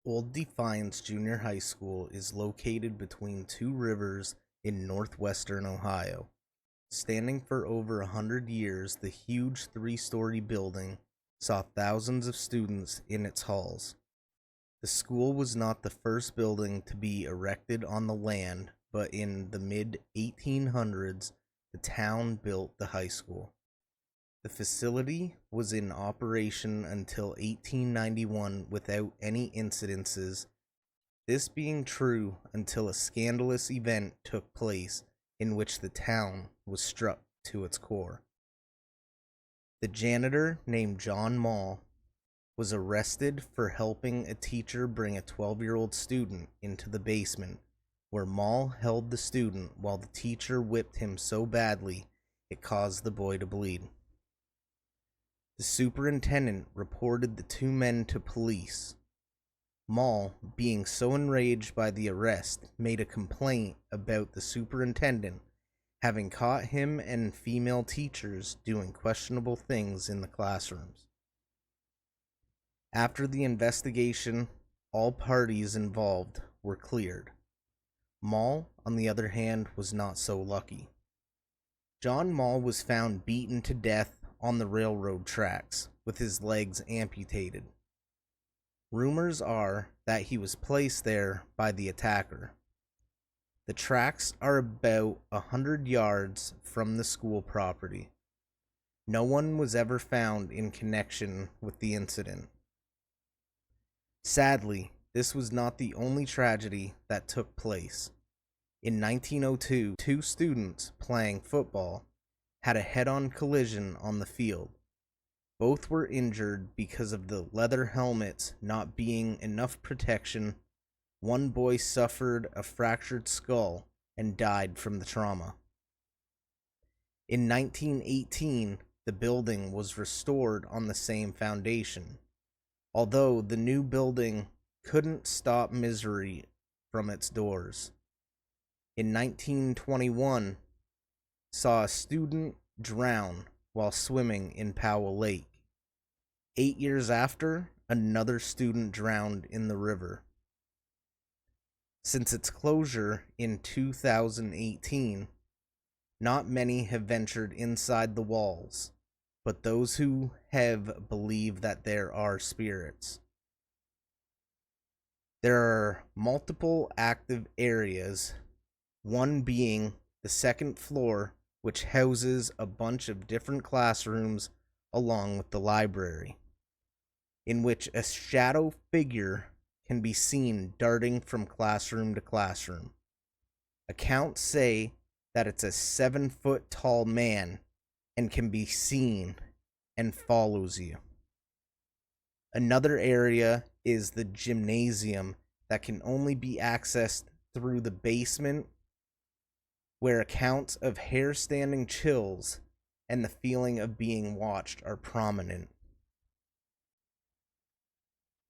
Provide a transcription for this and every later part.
Old Defiance Junior High School is located between two rivers in northwestern Ohio. Standing for over 100 years, the huge three-story building saw thousands of students in its halls. The school was not the first building to be erected on the land, but in the mid-1800s, the town built the high school. The facility was in operation until 1891 without any incidences, this being true until a scandalous event took place in which the town was struck to its core. The janitor, named John Maul, was arrested for helping a teacher bring a 12-year-old student into the basement, where Maul held the student while the teacher whipped him so badly it caused the boy to bleed. The superintendent reported the two men to police. Maul, being so enraged by the arrest, made a complaint about the superintendent having caught him and female teachers doing questionable things in the classrooms. After the investigation, all parties involved were cleared. Maul, on the other hand, was not so lucky. John Maul was found beaten to death on the railroad tracks, with his legs amputated. Rumors are that he was placed there by the attacker. The tracks are about 100 yards from the school property. No one was ever found in connection with the incident. Sadly, this was not the only tragedy that took place. In 1902, two students playing football had a head-on collision on the field. Both were injured because of the leather helmets not being enough protection. One boy suffered a fractured skull and died from the trauma. In 1918, the building was restored on the same foundation, although the new building couldn't stop misery from its doors. In 1921, saw a student drown while swimming in Powell Lake. 8 years after, another student drowned in the river. Since its closure in 2018, not many have ventured inside the walls, but those who have believe that there are spirits. There are multiple active areas, one being the second floor, which houses a bunch of different classrooms along with the library, in which a shadow figure can be seen darting from classroom to classroom. Accounts say that it's a 7-foot tall man and can be seen and follows you. Another area is the gymnasium that can only be accessed through the basement, where accounts of hair-standing chills and the feeling of being watched are prominent.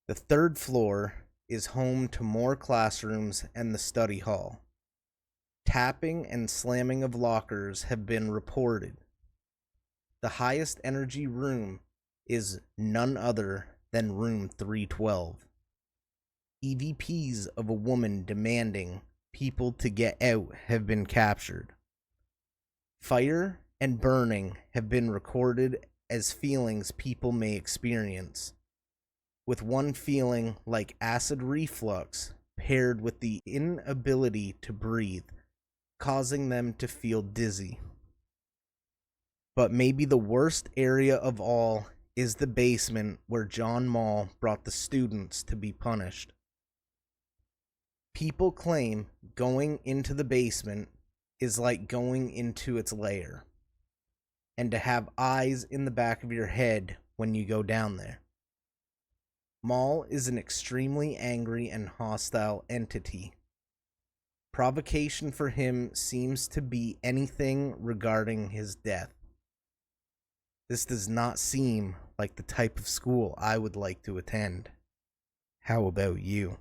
The third floor is home to more classrooms and the study hall. Tapping and slamming of lockers have been reported. The highest energy room is none other than room 312. EVPs of a woman demanding people to get out have been captured. Fire and burning have been recorded as feelings people may experience, with one feeling like acid reflux paired with the inability to breathe, causing them to feel dizzy. But maybe the worst area of all is the basement where John Maul brought the students to be punished. People claim going into the basement is like going into its lair, and to have eyes in the back of your head when you go down there. Maul is an extremely angry and hostile entity. Provocation for him seems to be anything regarding his death. This does not seem like the type of school I would like to attend. How about you?